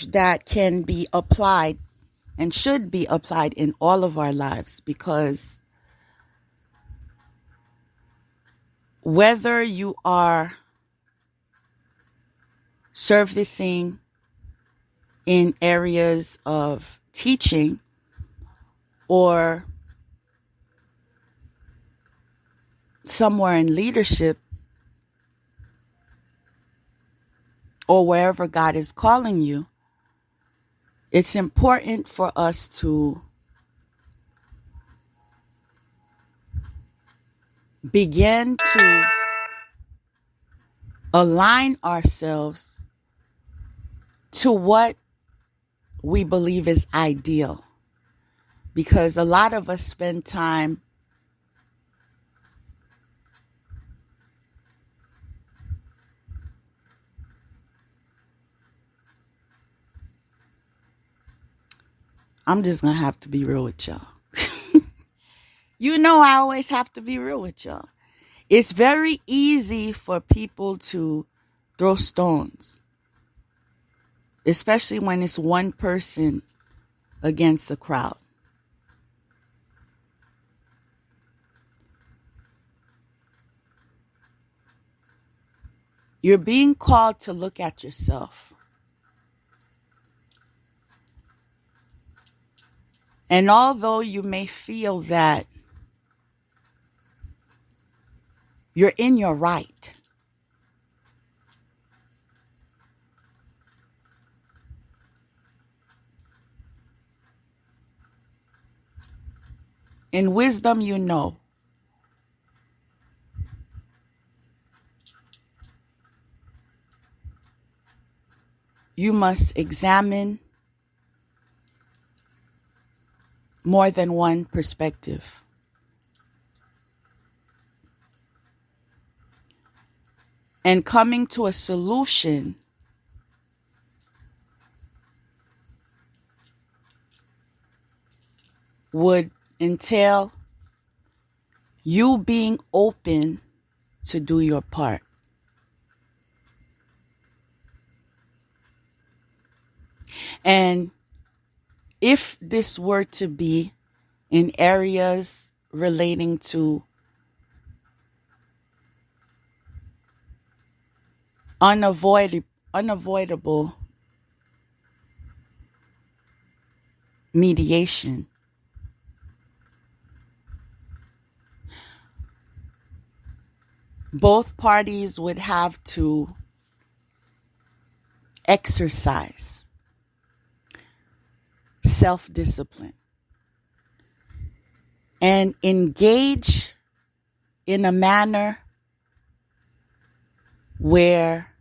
that can be applied and should be applied in all of our lives, because whether you are servicing in areas of teaching or somewhere in leadership or wherever God is calling you, it's important for us to begin to align ourselves to what we believe is ideal. Because a lot of us spend time I'm just going to have to be real with y'all. You know, I always have to be real with y'all. It's very easy for people to throw stones, especially when it's one person against a crowd. You're being called to look at yourself. And although you may feel that you're in your right, in wisdom, you know you must examine more than one perspective. And coming to a solution would entail you being open to do your part. And if this were to be in areas relating to unavoidable mediation, both parties would have to exercise self-discipline and engage in a manner where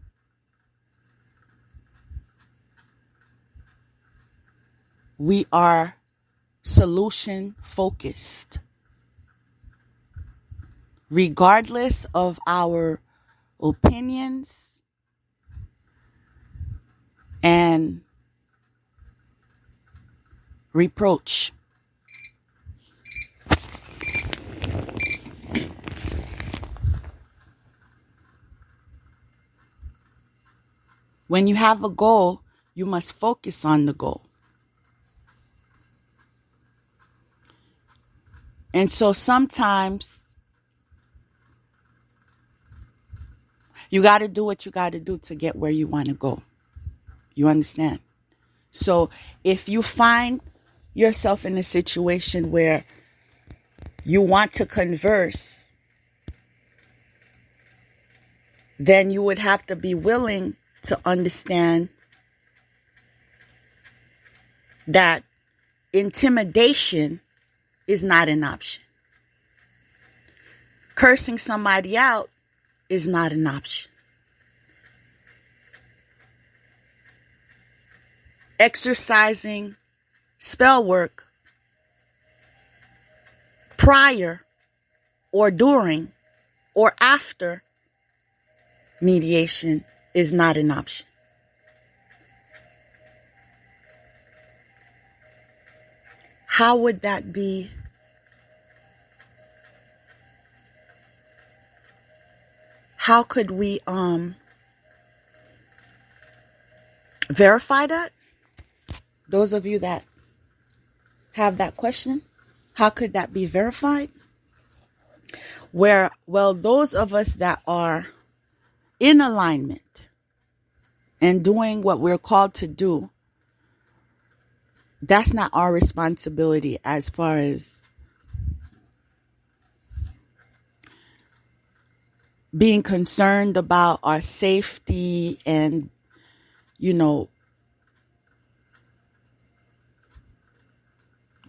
we are solution focused, regardless of our opinions and reproach. When you have a goal, you must focus on the goal. And so sometimes you got to do what you got to do to get where you want to go. You understand? So if you find yourself in a situation where you want to converse, then you would have to be willing to understand that intimidation is not an option. Cursing somebody out is not an option. Exercising spell work prior or during or after mediation is not an option. How would that be? How could we verify that? Those of you that have that question, how could that be verified? Well, those of us that are in alignment and doing what we're called to do, that's not our responsibility as far as being concerned about our safety and,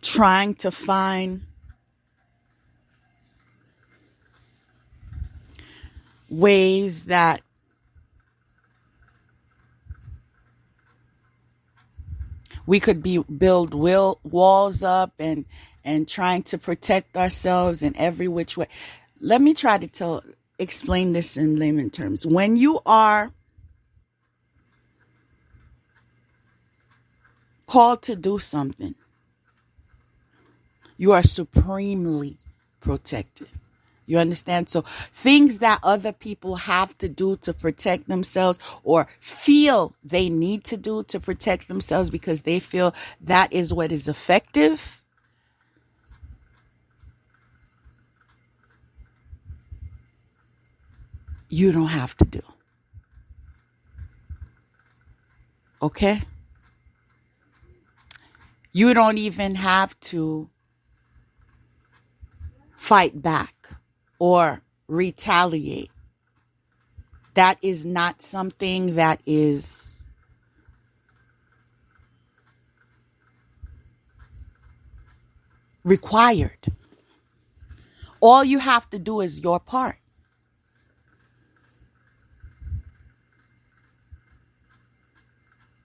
trying to find ways that we could build walls up and trying to protect ourselves in every which way. Let me try to explain this in layman terms. When you are called to do something, you are supremely protected. You understand? So things that other people have to do to protect themselves or feel they need to do to protect themselves because they feel that is what is effective, you don't have to do. Okay? You don't even have to fight back or retaliate. That is not something that is required. All you have to do is your part.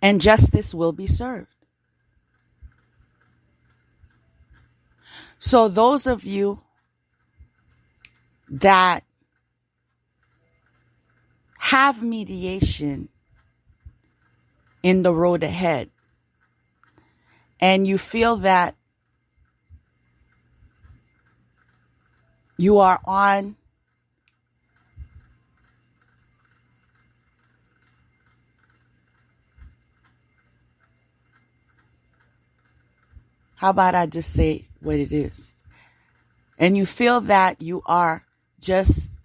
And justice will be served. So those of you that have mediation in the road ahead, and you feel that you are on how about I just say what it is? And you feel that you are just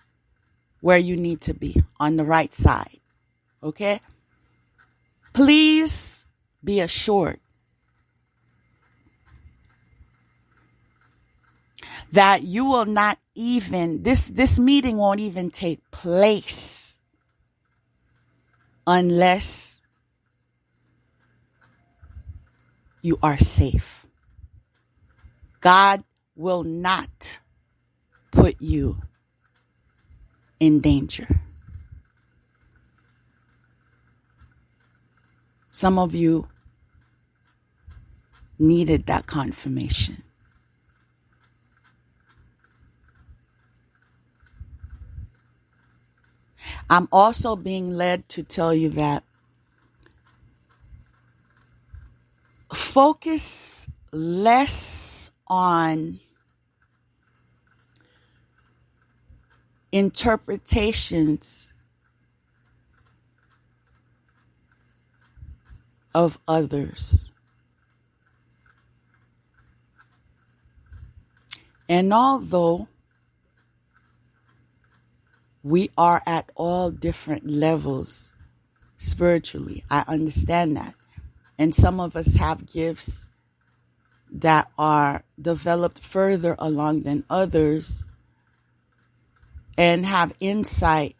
where you need to be, on the right side. Okay? Please be assured that you will not even, this meeting won't even take place unless you are safe. God will not put you in danger. Some of you needed that confirmation. I'm also being led to tell you that focus less on interpretations of others. And although we are at all different levels spiritually, I understand that. And some of us have gifts that are developed further along than others and have insight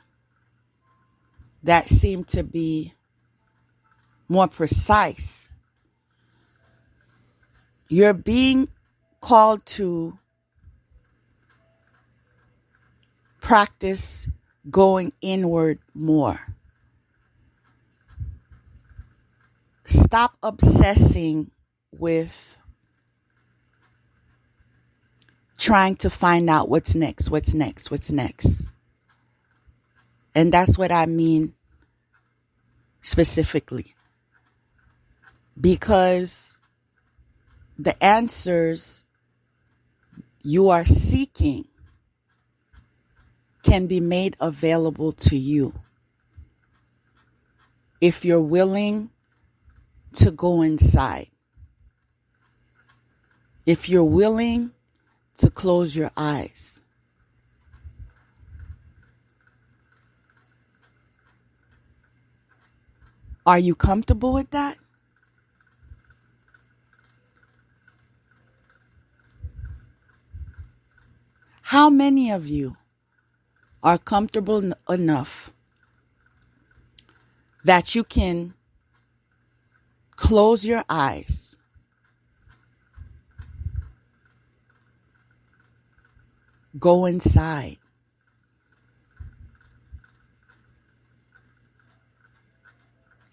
that seem to be more precise. You're being called to practice going inward more. Stop obsessing with trying to find out what's next. And that's what I mean specifically. Because the answers you are seeking can be made available to you if you're willing to go inside. if you're willing to close your eyes. Are you comfortable with that? How many of you are comfortable enough that you can close your eyes, go inside,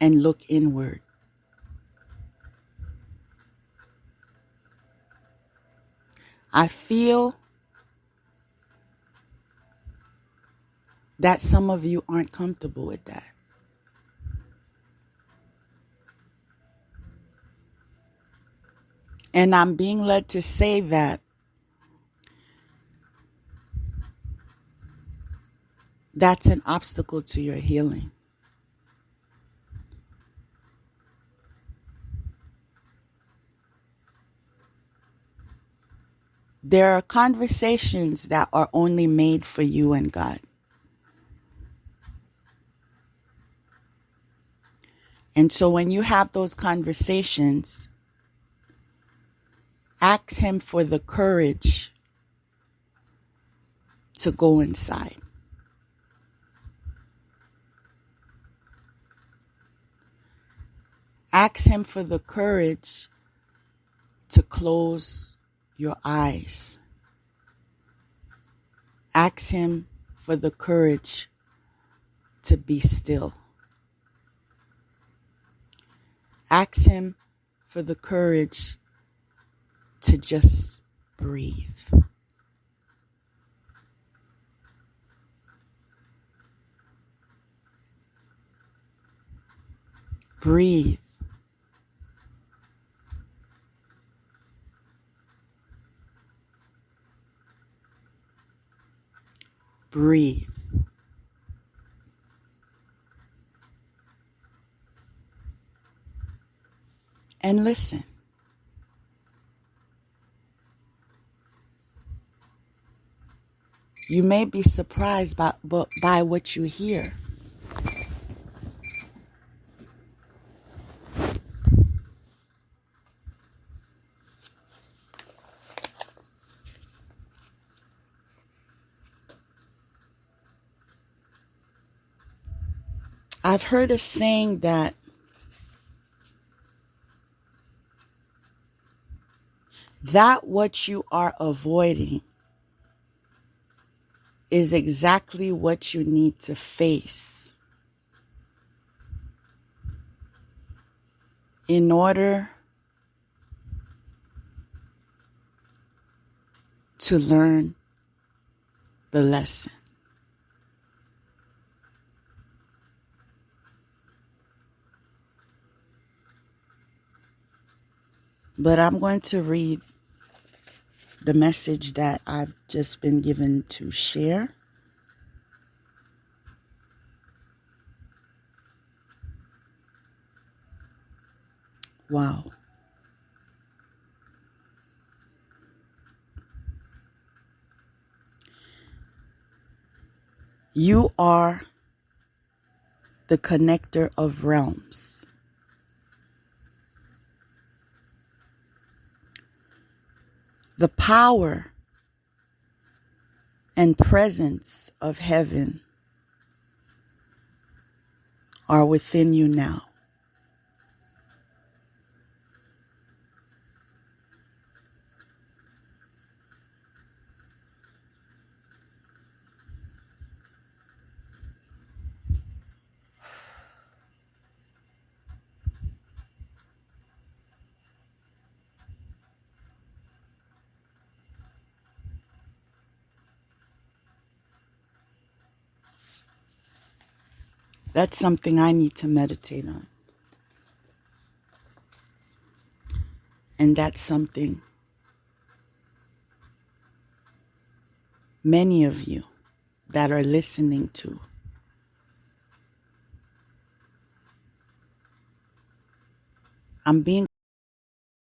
and look inward? I feel that some of you aren't comfortable with that. And I'm being led to say that that's an obstacle to your healing. There are conversations that are only made for you and God. And so when you have those conversations, ask Him for the courage to go inside. Ask Him for the courage to close your eyes. Ask Him for the courage to be still. Ask Him for the courage to just breathe. Breathe. Breathe. And listen. You may be surprised by what you hear. I've heard a saying that what you are avoiding is exactly what you need to face in order to learn the lesson. But I'm going to read the message that I've just been given to share. Wow. You are the connector of realms. The power and presence of heaven are within you now. That's something I need to meditate on. And that's something many of you that are listening to I'm being